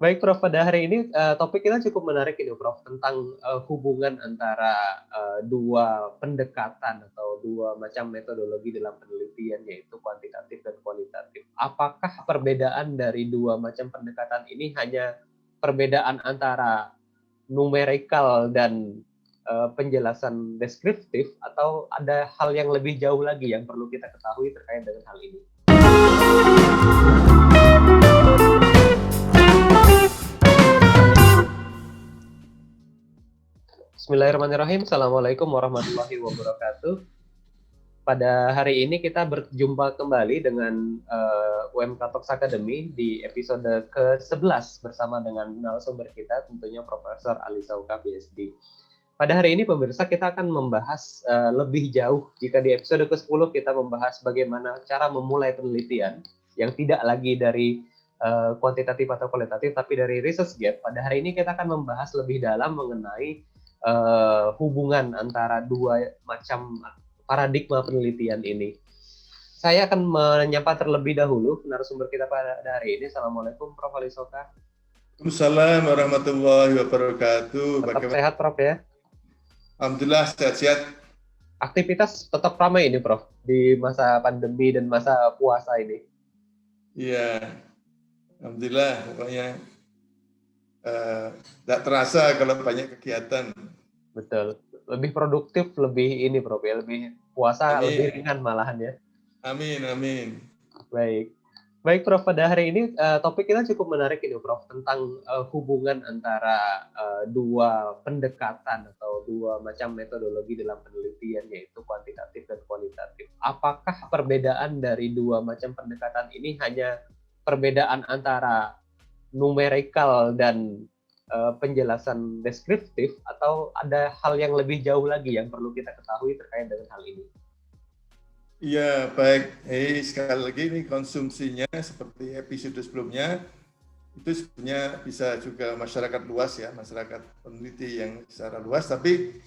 Baik Prof, pada hari ini topik kita cukup menarik ini Prof, tentang hubungan antara dua pendekatan atau dua macam metodologi dalam penelitian, yaitu kuantitatif dan kualitatif. Apakah perbedaan dari dua macam pendekatan ini hanya perbedaan antara numerikal dan penjelasan deskriptif, atau ada hal yang lebih jauh lagi yang perlu kita ketahui terkait dengan hal ini? Bismillahirrahmanirrahim. Assalamualaikum warahmatullahi wabarakatuh. Pada hari ini kita berjumpa kembali dengan UMK Talks Academy di episode ke-11 bersama dengan narasumber kita, tentunya Profesor Ali Sauka, PhD. Pada hari ini pemirsa, kita akan membahas lebih jauh. Jika di episode ke-10 kita membahas bagaimana cara memulai penelitian yang tidak lagi dari kuantitatif atau kualitatif, tapi dari research gap. Pada hari ini kita akan membahas lebih dalam mengenai hubungan antara dua macam paradigma penelitian ini. Saya akan menyapa terlebih dahulu narasumber kita pada hari ini. Assalamualaikum Prof. Ali Sauka. Waalaikumsalam warahmatullahi wabarakatuh. Tetap sehat Prof ya? Alhamdulillah sehat-sehat. Aktivitas tetap ramai ini Prof, di masa pandemi dan masa puasa ini. Iya, alhamdulillah, pokoknya tidak terasa kalau banyak kegiatan. Betul, lebih produktif, lebih ini Prof ya, lebih puasa, Amin. lebih ringan malahan ya. Amin, amin. Baik Prof, pada hari ini topik kita cukup menarik ini Prof, tentang hubungan antara dua pendekatan atau dua macam metodologi dalam penelitian, yaitu kuantitatif dan kualitatif. Apakah perbedaan dari dua macam pendekatan ini hanya perbedaan antara numerikal dan penjelasan deskriptif, atau ada hal yang lebih jauh lagi yang perlu kita ketahui terkait dengan hal ini? Iya, baik. Sekali lagi ini konsumsinya seperti episode sebelumnya, itu sebenarnya bisa juga masyarakat luas ya, masyarakat peneliti yang secara luas, tapi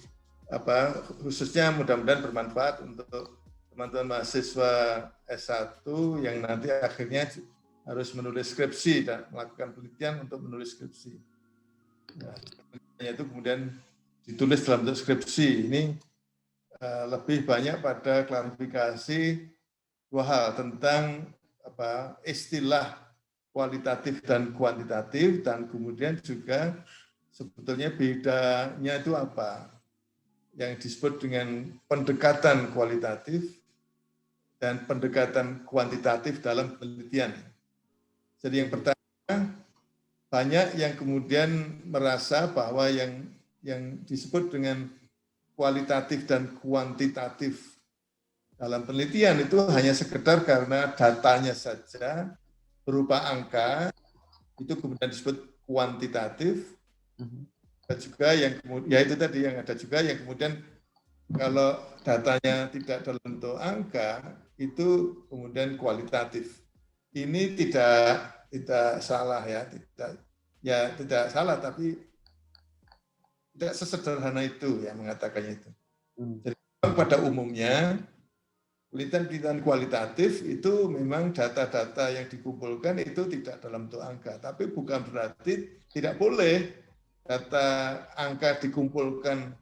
khususnya mudah-mudahan bermanfaat untuk teman-teman mahasiswa S1 yang nanti akhirnya harus menulis skripsi dan melakukan penelitian untuk menulis skripsi. Nah, itu kemudian ditulis dalam bentuk skripsi. Ini lebih banyak pada klarifikasi dua hal tentang istilah kualitatif dan kuantitatif, dan kemudian juga sebetulnya bedanya itu apa yang disebut dengan pendekatan kualitatif dan pendekatan kuantitatif dalam penelitian. Jadi yang pertama, banyak yang kemudian merasa bahwa yang disebut dengan kualitatif dan kuantitatif dalam penelitian itu hanya sekedar karena datanya saja berupa angka, itu kemudian disebut kuantitatif. Ada juga yang ya itu tadi, yang ada juga yang kemudian kalau datanya tidak dalam bentuk angka, itu kemudian kualitatif. Ini tidak salah ya, tidak salah, tapi tidak sesederhana itu yang mengatakannya itu. Jadi pada umumnya penelitian kualitatif itu memang data-data yang dikumpulkan itu tidak dalam bentuk angka, tapi bukan berarti tidak boleh data angka dikumpulkan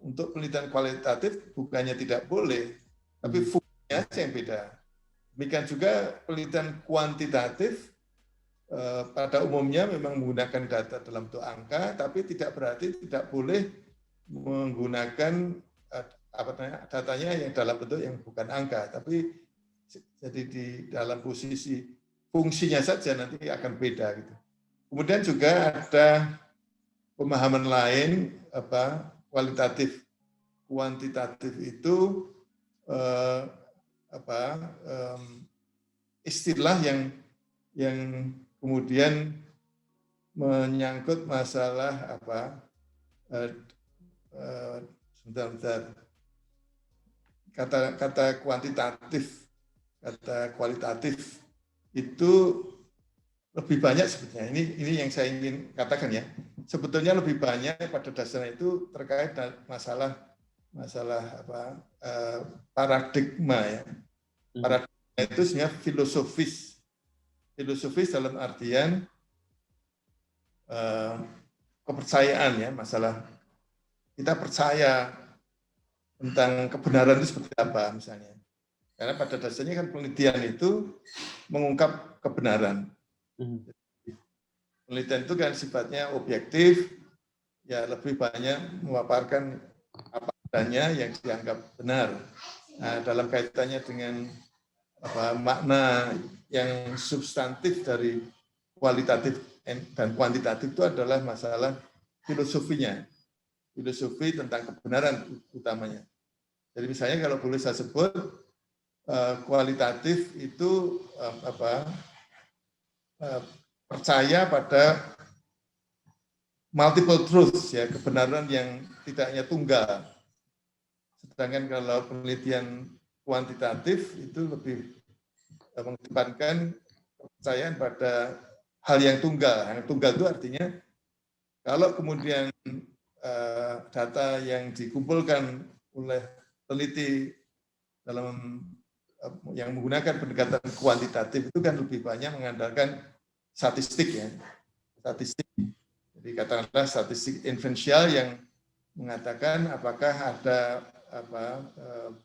untuk penelitian kualitatif, bukannya tidak boleh, tapi fungsinya aja yang beda. Demikian juga penelitian kuantitatif pada umumnya memang menggunakan data dalam bentuk angka, tapi tidak berarti tidak boleh menggunakan datanya yang dalam bentuk yang bukan angka, tapi jadi di dalam posisi fungsinya saja nanti akan beda gitu. Kemudian juga ada pemahaman lain kualitatif kuantitatif itu istilah yang kemudian menyangkut masalah sebentar. Kata kuantitatif, kata kualitatif itu lebih banyak sebetulnya. Ini yang saya ingin katakan ya. Sebetulnya lebih banyak pada dasarnya itu terkait masalah paradigma ya. Paradigma itu sebenarnya filosofis dalam artian kepercayaan ya, masalah kita percaya tentang kebenaran itu seperti apa misalnya. Karena pada dasarnya kan penelitian itu mengungkap kebenaran. Penelitian itu kan sifatnya objektif, ya lebih banyak memaparkan apa adanya yang dianggap benar. Nah, dalam kaitannya dengan makna yang substantif dari kualitatif dan kuantitatif itu adalah masalah filosofinya, filosofi tentang kebenaran utamanya. Jadi misalnya kalau boleh saya sebut, kualitatif itu percaya pada multiple truths, ya, kebenaran yang tidak hanya tunggal. Sedangkan kalau penelitian kuantitatif itu lebih mengedepankan kepercayaan pada hal yang tunggal. Yang tunggal itu artinya kalau kemudian data yang dikumpulkan oleh peneliti dalam yang menggunakan pendekatan kuantitatif itu kan lebih banyak mengandalkan statistik ya, statistik. Jadi katakanlah statistik inferensial yang mengatakan apakah ada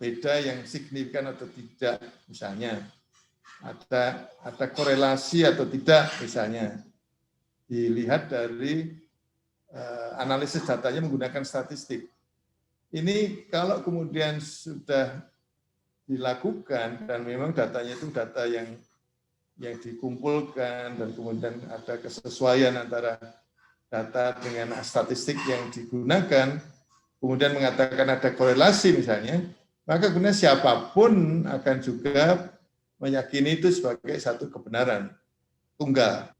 beda yang signifikan atau tidak, misalnya ada korelasi atau tidak, misalnya dilihat dari analisis datanya menggunakan statistik. Ini kalau kemudian sudah dilakukan dan memang datanya itu data yang dikumpulkan dan kemudian ada kesesuaian antara data dengan statistik yang digunakan, kemudian mengatakan ada korelasi misalnya, maka kemudian siapapun akan juga meyakini itu sebagai satu kebenaran tunggal.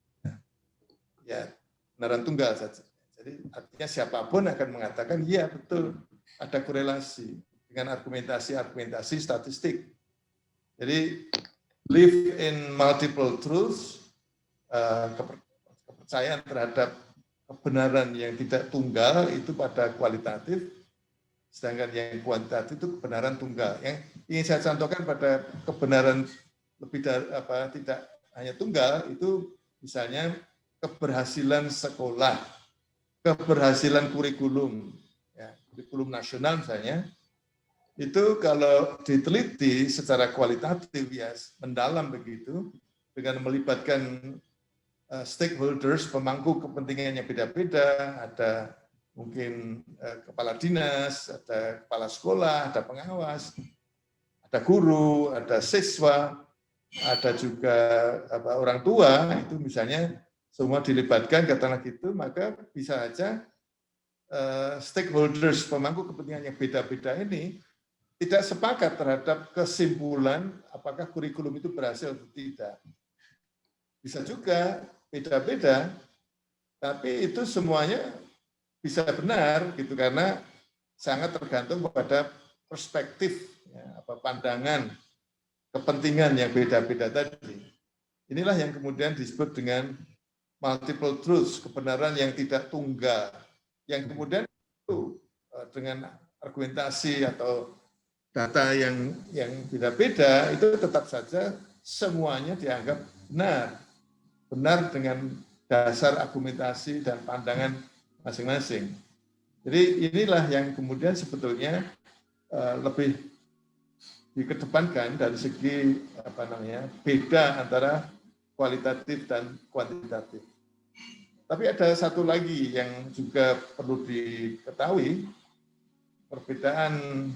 Ya, kebenaran tunggal saja. Jadi artinya siapapun akan mengatakan iya betul ada korelasi dengan argumentasi statistik. Jadi believe in multiple truths, kepercayaan terhadap kebenaran yang tidak tunggal itu pada kualitatif, sedangkan yang kuantitatif itu kebenaran tunggal. Yang ingin saya contohkan pada kebenaran lebih dari tidak hanya tunggal itu misalnya keberhasilan sekolah, keberhasilan kurikulum, ya, kurikulum nasional misalnya, itu kalau diteliti secara kualitatif ya mendalam begitu, dengan melibatkan stakeholders, pemangku kepentingan yang beda-beda, ada mungkin kepala dinas, ada kepala sekolah, ada pengawas, ada guru, ada siswa, ada juga orang tua, itu misalnya semua dilibatkan, katakanlah gitu, maka bisa saja stakeholders, pemangku kepentingan yang beda-beda ini tidak sepakat terhadap kesimpulan apakah kurikulum itu berhasil atau tidak. Bisa juga beda-beda, tapi itu semuanya bisa benar gitu karena sangat tergantung pada perspektif, ya, pandangan, kepentingan yang beda-beda tadi. Inilah yang kemudian disebut dengan multiple truths, kebenaran yang tidak tunggal, yang kemudian itu dengan argumentasi atau data yang beda-beda itu tetap saja semuanya dianggap benar dengan dasar argumentasi dan pandangan masing-masing. Jadi inilah yang kemudian sebetulnya lebih dikedepankan dari segi beda antara kualitatif dan kuantitatif. Tapi ada satu lagi yang juga perlu diketahui, perbedaan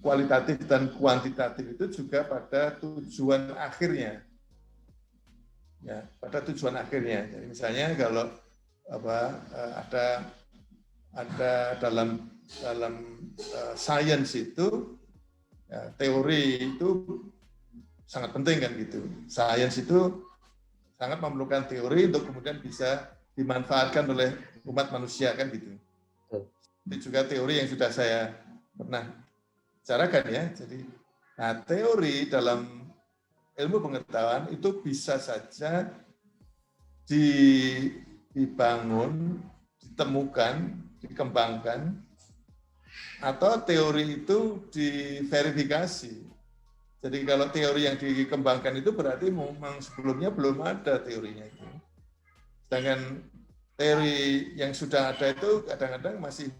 kualitatif dan kuantitatif itu juga pada tujuan akhirnya. Ya, pada tujuan akhirnya. Jadi misalnya kalau ada dalam sains itu ya, teori itu sangat penting kan gitu. Sains itu sangat memerlukan teori untuk kemudian bisa dimanfaatkan oleh umat manusia kan gitu. Itu juga teori yang sudah saya pernah bicarakan ya. Jadi, teori dalam ilmu pengetahuan itu bisa saja dibangun, ditemukan, dikembangkan, atau teori itu diverifikasi. Jadi kalau teori yang dikembangkan itu berarti memang sebelumnya belum ada teorinya itu. Sedangkan teori yang sudah ada itu kadang-kadang masih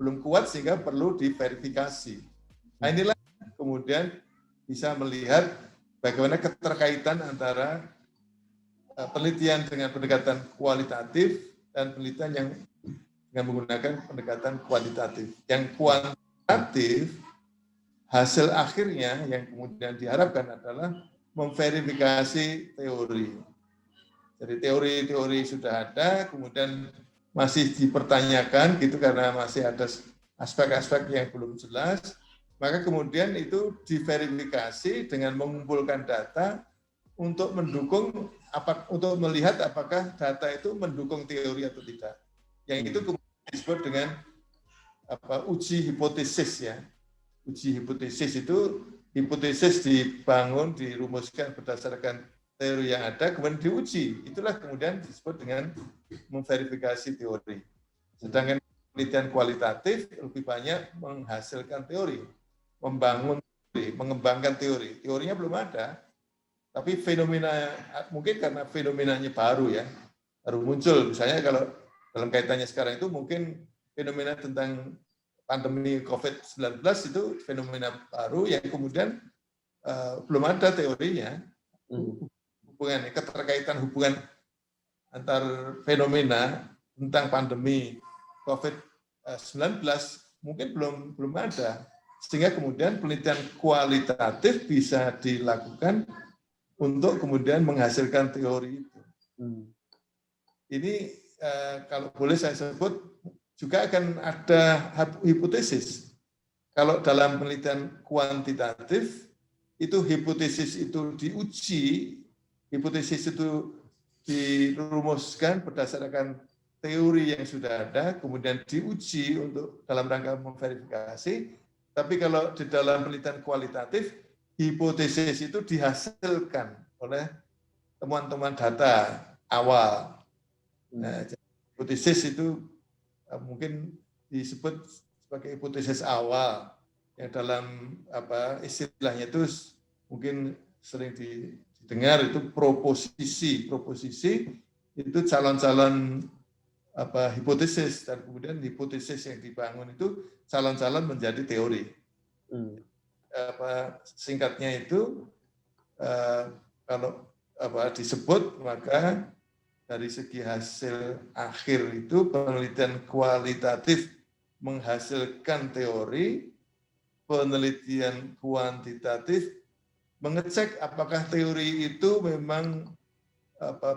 belum kuat sehingga perlu diverifikasi. Nah, inilah kemudian bisa melihat bagaimana keterkaitan antara penelitian dengan pendekatan kualitatif dan penelitian yang dengan menggunakan pendekatan kuantitatif. Yang kuantitatif hasil akhirnya yang kemudian diharapkan adalah memverifikasi teori. Jadi teori-teori sudah ada, kemudian masih dipertanyakan gitu karena masih ada aspek-aspek yang belum jelas, maka kemudian itu diverifikasi dengan mengumpulkan data untuk mendukung untuk melihat apakah data itu mendukung teori atau tidak. Yang itu kemudian disebut dengan uji hipotesis ya. Uji hipotesis itu hipotesis dibangun, dirumuskan berdasarkan teori yang ada, kemudian diuji. Itulah kemudian disebut dengan memverifikasi teori. Sedangkan penelitian kualitatif lebih banyak menghasilkan teori, membangun teori, mengembangkan teori. Teorinya belum ada, tapi fenomena, mungkin karena fenomenanya baru ya, baru muncul. Misalnya kalau dalam kaitannya sekarang itu mungkin fenomena tentang pandemi COVID-19 itu fenomena baru yang kemudian belum ada teorinya. Keterkaitan hubungan antar fenomena tentang pandemi COVID-19 mungkin belum ada, sehingga kemudian penelitian kualitatif bisa dilakukan untuk kemudian menghasilkan teori itu. Ini kalau boleh saya sebut juga akan ada hipotesis. Kalau dalam penelitian kuantitatif itu hipotesis itu diuji, hipotesis itu dirumuskan berdasarkan teori yang sudah ada, kemudian diuji untuk dalam rangka memverifikasi. Tapi kalau di dalam penelitian kualitatif, hipotesis itu dihasilkan oleh temuan-temuan data awal. Nah, hipotesis itu mungkin disebut sebagai hipotesis awal yang dalam istilahnya itu mungkin sering didengar itu proposisi. Proposisi itu calon-calon hipotesis, dan kemudian hipotesis yang dibangun itu calon-calon menjadi teori. Singkatnya itu kalau disebut, maka dari segi hasil akhir itu penelitian kualitatif menghasilkan teori, penelitian kuantitatif mengecek apakah teori itu memang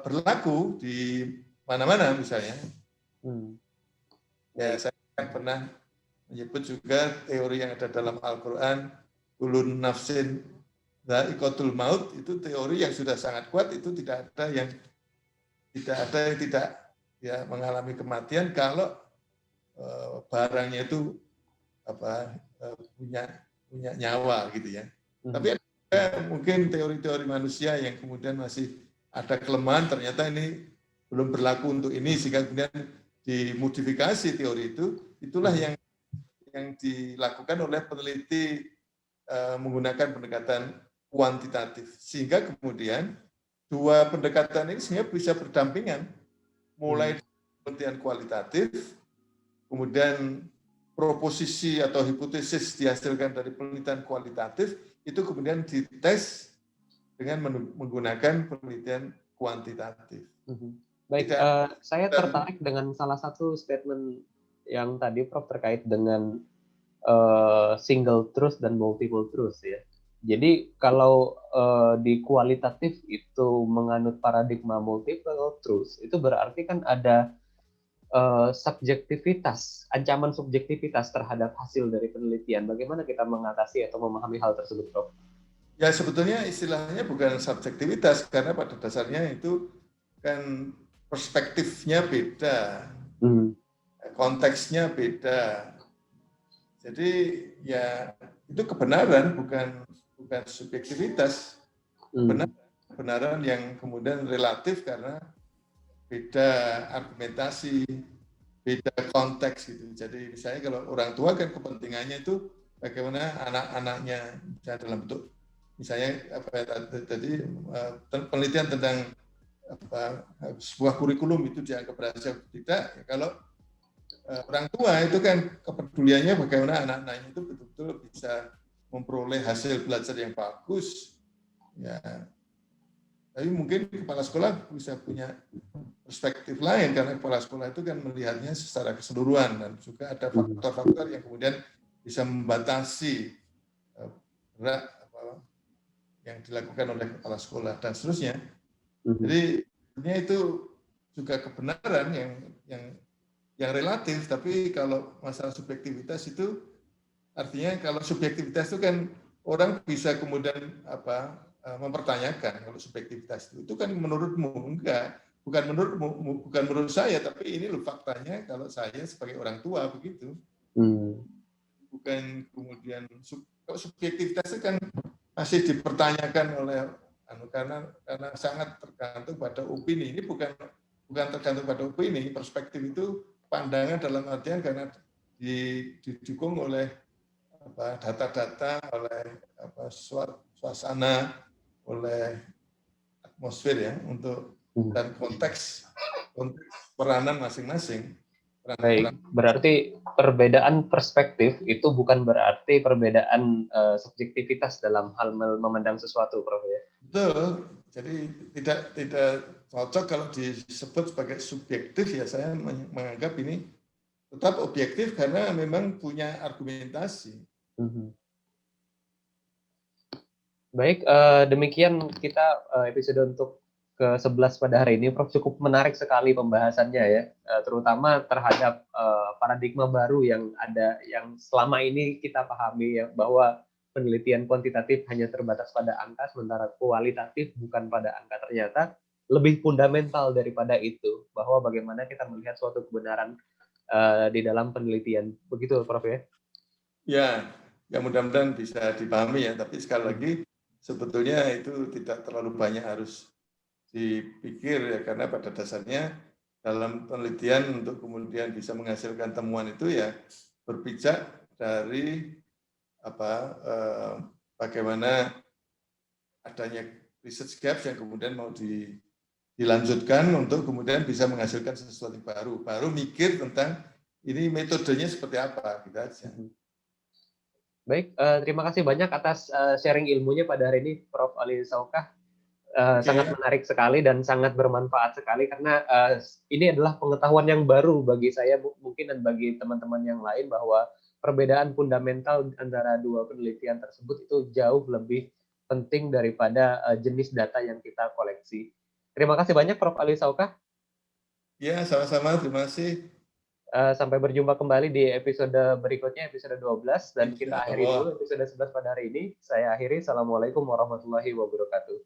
berlaku di mana-mana misalnya. Ya, saya pernah menyebut juga teori yang ada dalam Al-Quran, kulun nafsin dha'iqatul maut, itu teori yang sudah sangat kuat, itu tidak ada yang tidak mengalami kematian kalau barangnya itu punya nyawa gitu ya. Tapi ada mungkin teori-teori manusia yang kemudian masih ada kelemahan, ternyata ini belum berlaku untuk ini, sehingga kemudian dimodifikasi teori itu. Itulah yang dilakukan oleh peneliti menggunakan pendekatan kuantitatif, sehingga kemudian dua pendekatan ini sebenarnya bisa berdampingan, mulai penelitian kualitatif, kemudian proposisi atau hipotesis dihasilkan dari penelitian kualitatif, itu kemudian dites dengan menggunakan penelitian kuantitatif. Baik, saya tertarik dengan salah satu statement yang tadi Prof terkait dengan single truth dan multiple truth ya. Jadi kalau di kualitatif itu menganut paradigma multiple truth, itu berarti kan ada subjektivitas, ancaman subjektivitas terhadap hasil dari penelitian. Bagaimana kita mengatasi atau memahami hal tersebut, Prof? Ya, sebetulnya istilahnya bukan subjektivitas, karena pada dasarnya itu kan perspektifnya beda, konteksnya beda. Jadi ya itu kebenaran, bukan subjektivitas. Kebenaran yang kemudian relatif karena beda argumentasi, beda konteks gitu. Jadi misalnya kalau orang tua kan kepentingannya itu bagaimana anak-anaknya dalam bentuk misalnya tadi penelitian tentang sebuah kurikulum itu dianggap berhasil atau tidak, ya kalau orang tua itu kan kepeduliannya bagaimana anak-anaknya itu betul-betul bisa memperoleh hasil belajar yang bagus, ya. Tapi mungkin kepala sekolah bisa punya perspektif lain, karena kepala sekolah itu kan melihatnya secara keseluruhan, dan juga ada faktor-faktor yang kemudian bisa membatasi gerak yang dilakukan oleh kepala sekolah dan seterusnya. Jadi sebenarnya itu juga kebenaran yang relatif, tapi kalau masalah subjektivitas itu artinya kalau subjektivitas itu kan orang bisa kemudian mempertanyakan kalau subjektivitas itu kan menurutmu, enggak, bukan menurut saya, tapi ini loh faktanya kalau saya sebagai orang tua begitu. Bukan kemudian kalau subjektivitas itu kan masih dipertanyakan oleh karena sangat tergantung pada opini. Ini bukan tergantung pada opini, perspektif itu pandangan dalam artian karena didukung oleh data-data, oleh suasana, oleh atmosfer ya, untuk dan konteks peranan masing-masing. Baik, berarti perbedaan perspektif itu bukan berarti perbedaan subjektivitas dalam hal memandang sesuatu, Prof. Ya? Betul, jadi tidak cocok kalau disebut sebagai subjektif, ya saya menganggap ini tetap objektif karena memang punya argumentasi. Baik, demikian kita episode untuk ke-11 pada hari ini. Prof, cukup menarik sekali pembahasannya ya, terutama terhadap paradigma baru yang ada, yang selama ini kita pahami ya, bahwa penelitian kuantitatif hanya terbatas pada angka, sementara kualitatif bukan pada angka. Ternyata lebih fundamental daripada itu, bahwa bagaimana kita melihat suatu kebenaran di dalam penelitian. Begitu, Prof ya? Ya mudah-mudahan bisa dipahami ya, tapi sekali lagi sebetulnya itu tidak terlalu banyak harus dipikir ya, karena pada dasarnya dalam penelitian untuk kemudian bisa menghasilkan temuan itu ya berpijak dari bagaimana adanya research gaps yang kemudian mau dilanjutkan untuk kemudian bisa menghasilkan sesuatu baru mikir tentang ini metodenya seperti apa, gitu aja. Baik, terima kasih banyak atas sharing ilmunya pada hari ini, Prof. Ali Saukah. Sangat menarik sekali dan sangat bermanfaat sekali, karena ini adalah pengetahuan yang baru bagi saya mungkin dan bagi teman-teman yang lain, bahwa perbedaan fundamental antara dua penelitian tersebut itu jauh lebih penting daripada jenis data yang kita koleksi. Terima kasih banyak, Prof. Ali Saukah. Ya, sama-sama. Terima kasih. Sampai berjumpa kembali di episode berikutnya, episode 12, dan kita akhiri dulu episode 11 pada hari ini. Saya akhiri. Assalamualaikum warahmatullahi wabarakatuh.